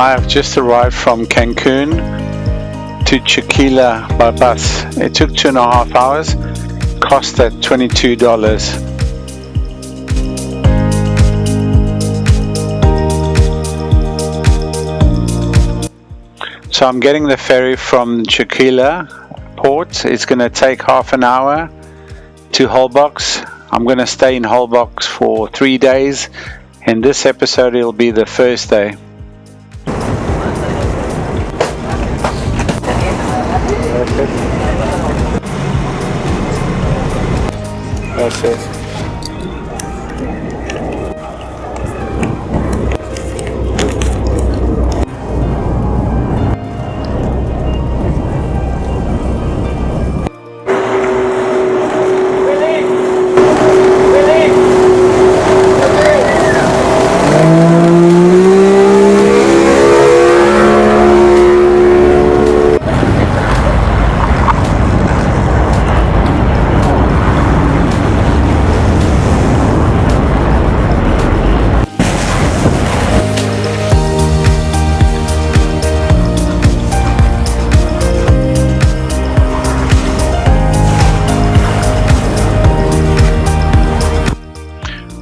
I have just arrived from Cancun to Chiquila by bus. It took 2.5 hours, cost at $22. So I'm getting the ferry from Chiquila port. It's going to take half an hour to Holbox. I'm going to stay in Holbox for 3 days. In this episode, it'll be the first day. That's it.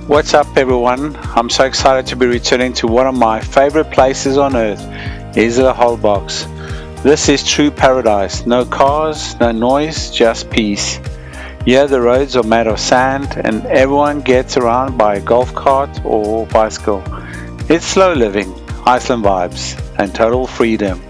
What's up everyone? I'm so excited to be returning to one of my favorite places on earth, Isla Holbox. This is true paradise. No cars, no noise, just peace. Here the roads are made of sand and everyone gets around by a golf cart or bicycle. It's slow living, Iceland vibes, and total freedom.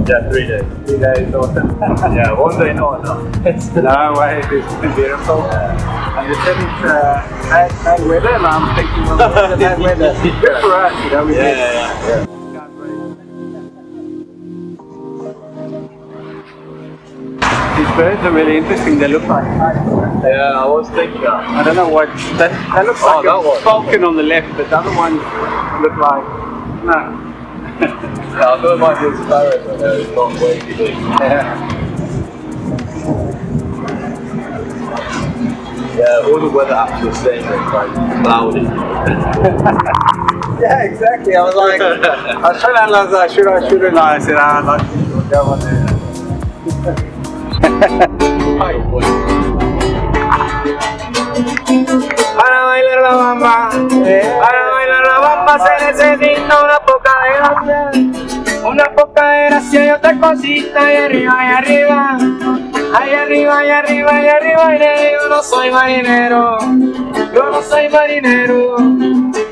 Yeah, 3 days. 3 days awesome. Yeah, 1 day no. No way, it's been beautiful. Yeah. And you said it's bad weather, and I'm thinking of the bad weather. Good for us, you know. Yeah. These birds are really interesting. They look like kites. Yeah, I was thinking that. I don't know what that looks like. A falcon on the left, but the other one look like no. Yeah, I thought it might be a sparrow, but no, it's not way too big. Yeah, all the weather apps were saying it's like cloudy. Yeah, exactly. I was like, I was trying to analyze that. Should I, shouldn't I? I said, I'd like to go on there. Para bailar la bamba, para bailar la bamba se necesita una poca de gracia, una poca de gracia y otra cosita y arriba y arriba, ahí arriba y arriba y arriba y yo no soy marinero, yo no soy marinero,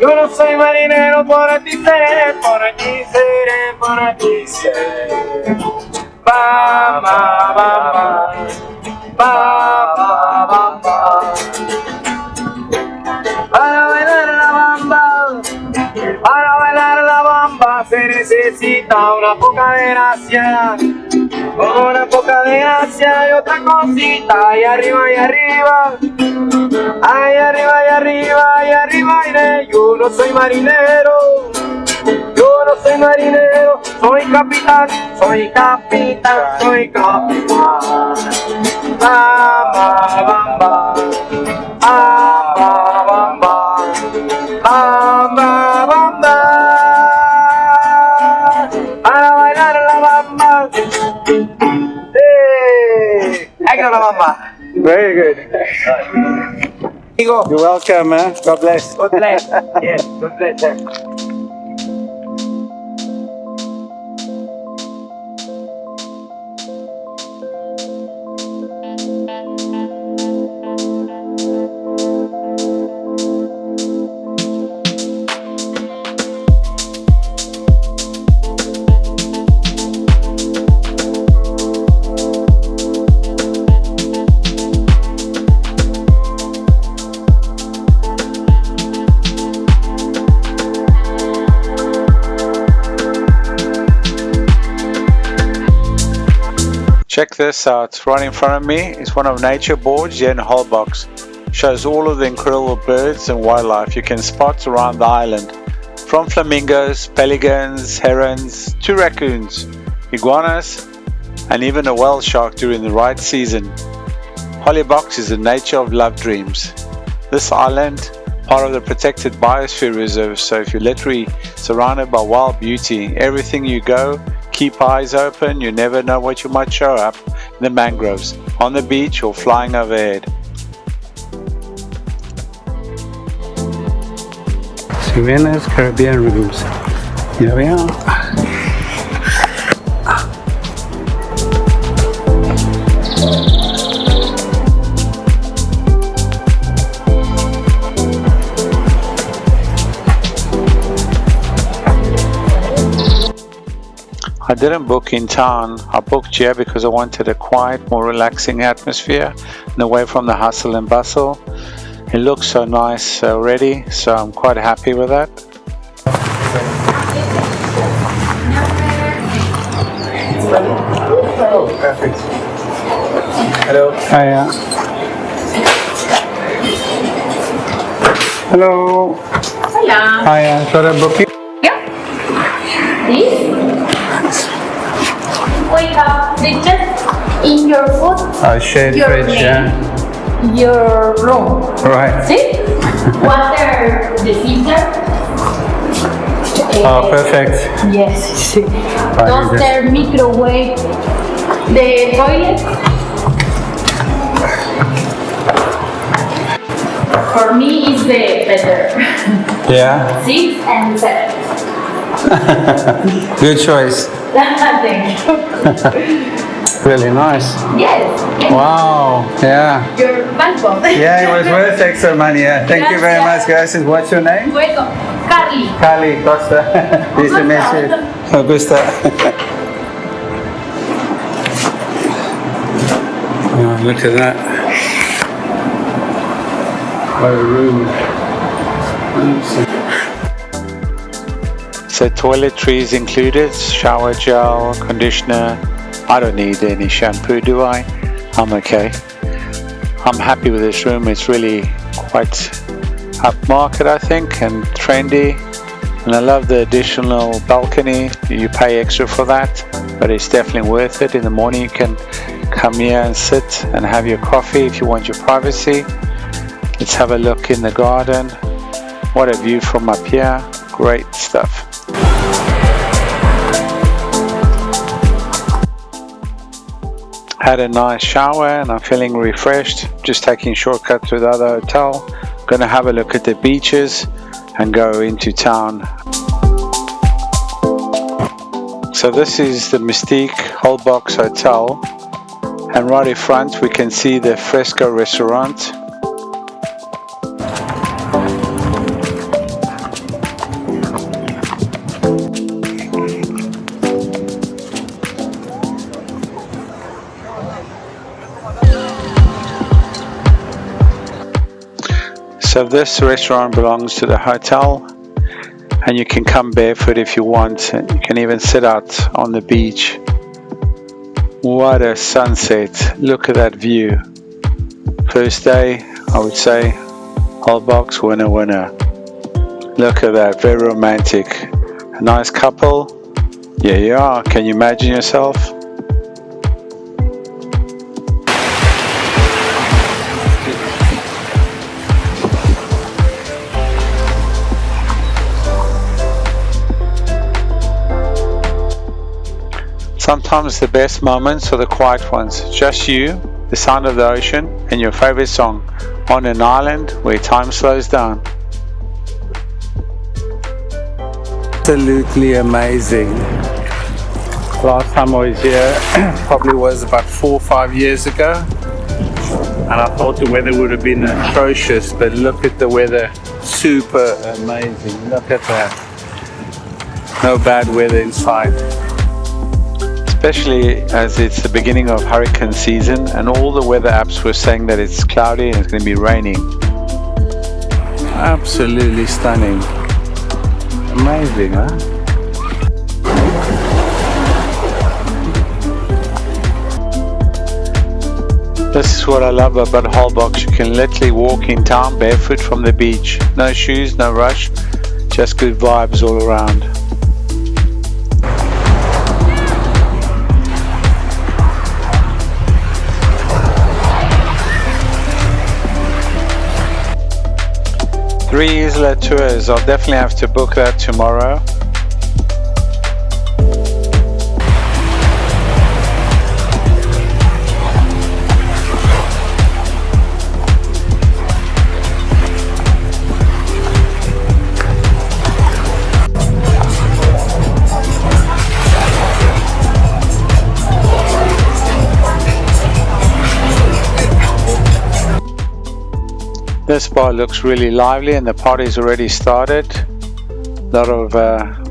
yo no soy marinero, por aquí seré, por aquí seré, por aquí seré. Bamba, bamba, bamba, bamba. Para bailar la bamba, para bailar la bamba se necesita una poca de gracia, una poca de gracia y otra cosita y arriba y arriba, ay arriba y arriba y arriba iré. Yo no soy marinero, yo no soy marinero, soy capitán, soy capitán, soy capitán. Bamba, bamba, bamba, bamba, bamba, bamba. Para bailar la bamba. Hey, I got la bamba. Very good. Amigo, You're welcome, man. God bless. God bless. Yes, God bless, sir. Check this out, right in front of me is one of nature boards here in Holbox. Shows all of the incredible birds and wildlife you can spot around the island. From flamingos, pelicans, herons, to raccoons, iguanas, and even a whale shark during the right season. Holbox is the nature of love dreams. This island, part of the protected biosphere reserve, so if you're literally surrounded by wild beauty, everything you go, keep eyes open, you never know what you might show up in the mangroves, on the beach or flying overhead. Sirenas Caribbean rooms. Here we are. I didn't book in town, I booked here because I wanted a quiet, more relaxing atmosphere and away from the hustle and bustle. It looks so nice already, so I'm quite happy with that. Oh, perfect. Hello. Hiya. Hello. Hola. Hiya, should I book you? Yeah. Please. We have dishes in your food, Shared Your fridge, name. yeah. your room. Right. See? Water, the filter. Oh, perfect. Yes. Right, Toaster, microwave, the toilet. For me, is the better. Yeah, 6 and 7. good choice. Thank you. Really nice. Yes. Wow, yeah. Your passport. Yeah, it was worth extra money. Yeah. Thank you very much, guys. And what's your name? Welcome. Carly. Carly Costa. Nice to meet you. Augusta. Oh, look at that. What a room. So toiletries included, shower gel, conditioner. I don't need any shampoo, do I? I'm okay. I'm happy with this room. It's really quite upmarket, I think, and trendy. And I love the additional balcony. You pay extra for that, but it's definitely worth it. In the morning you can come here and sit and have your coffee if you want your privacy. Let's have a look in the garden. What a view from up here. Great stuff. Had a nice shower and I'm feeling refreshed. Just taking a shortcut to the other hotel. Gonna have a look at the beaches and go into town. So this is the Mystique Holbox Hotel, and right in front we can see the Fresco Restaurant. So this restaurant belongs to the hotel, and you can come barefoot if you want. You can even sit out on the beach. What a sunset. Look at that view. First day, I would say, Holbox, winner, winner. Look at that, very romantic. A nice couple. Yeah, you are. Can you imagine yourself? Sometimes the best moments are the quiet ones. Just you, the sound of the ocean, and your favorite song. on an island where time slows down. Absolutely amazing. Last time I was here probably was about 4 or 5 years ago, and I thought the weather would have been atrocious, but look at the weather, super amazing. Look at that. No bad weather in sight. Especially as it's the beginning of hurricane season and all the weather apps were saying that it's cloudy and it's going to be raining. Absolutely stunning. Amazing, huh? This is what I love about Holbox. You can literally walk in town barefoot from the beach. No shoes, no rush, just good vibes all around. Three Isla tours, I'll definitely have to book that tomorrow. This bar looks really lively and the party's already started. A lot of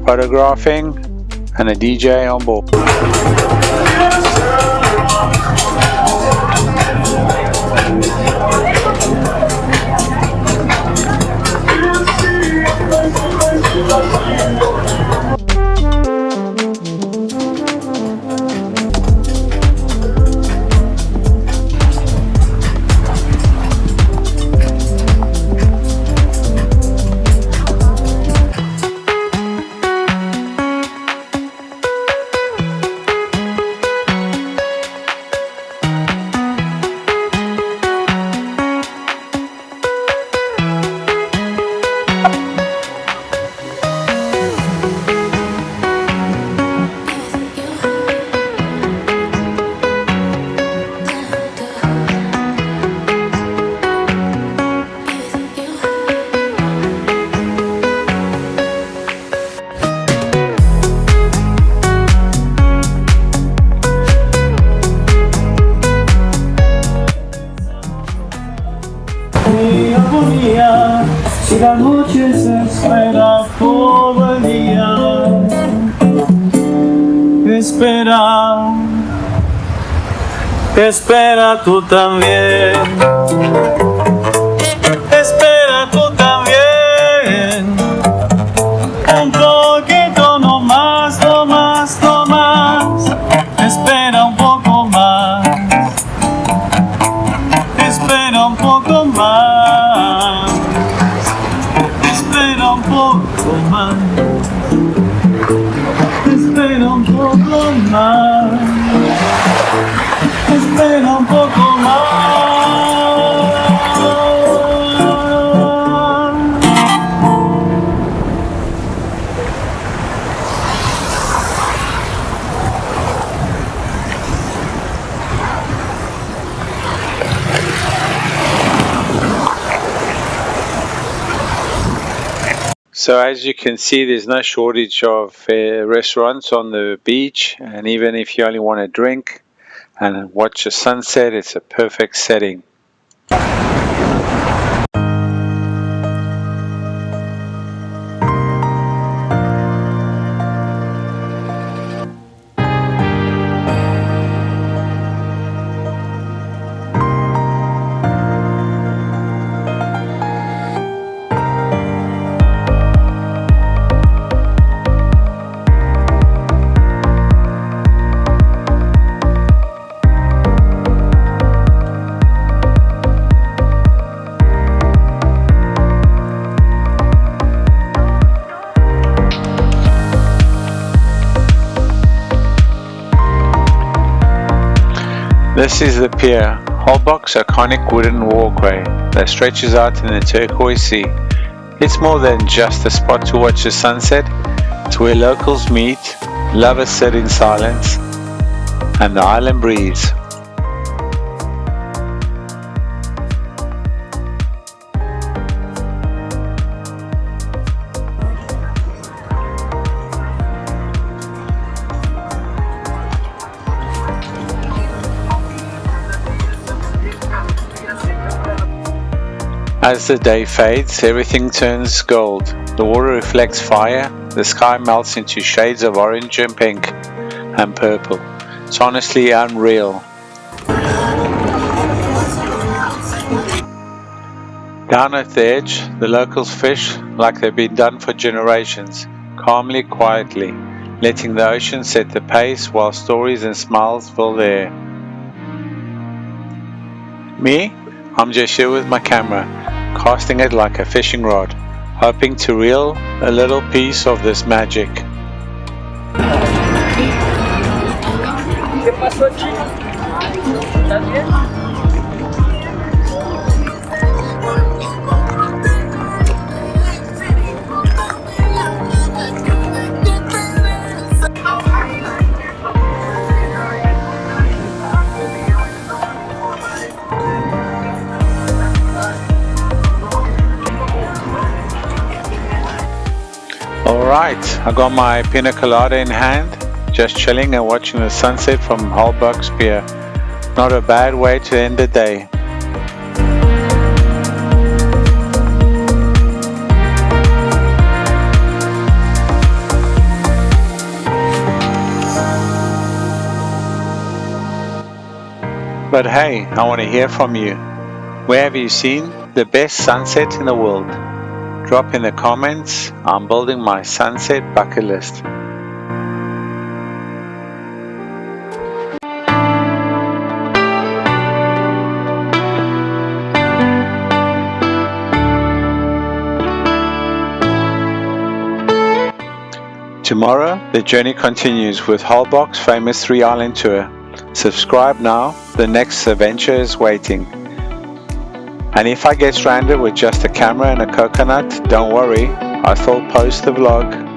photographing and a DJ on board. Si la noche se espera todo el día, espera, espera tú también, espera tú también, un poquito no más, no más, no más, espera un poco más, espera un poco más. Espera un poco más, espera un poco más, espera un poco más. So as you can see, there's no shortage of restaurants on the beach, and even if you only want to drink and watch a sunset, it's a perfect setting. This is the pier, Holbox iconic wooden walkway that stretches out in the turquoise sea. It's more than just a spot to watch the sunset, it's where locals meet, lovers sit in silence, and the island breeze. As the day fades, everything turns gold. The water reflects fire, the sky melts into shades of orange and pink and purple. It's honestly unreal. Down at the edge, the locals fish like they've been done for generations, calmly, quietly, letting the ocean set the pace while stories and smiles fill the air. Me? I'm just here with my camera, casting it like a fishing rod, hoping to reel a little piece of this magic. ¿Qué pasó, chico? ¿Estás bien? Alright, I got my pina colada in hand, just chilling and watching the sunset from Holbox Pier. Not a bad way to end the day. But hey, I want to hear from you. Where have you seen the best sunset in the world? Drop in the comments. I'm building my sunset bucket list. Tomorrow, the journey continues with Holbox famous 3-island tour. Subscribe now, the next adventure is waiting. And if I get stranded with just a camera and a coconut, don't worry, I'll still post the vlog.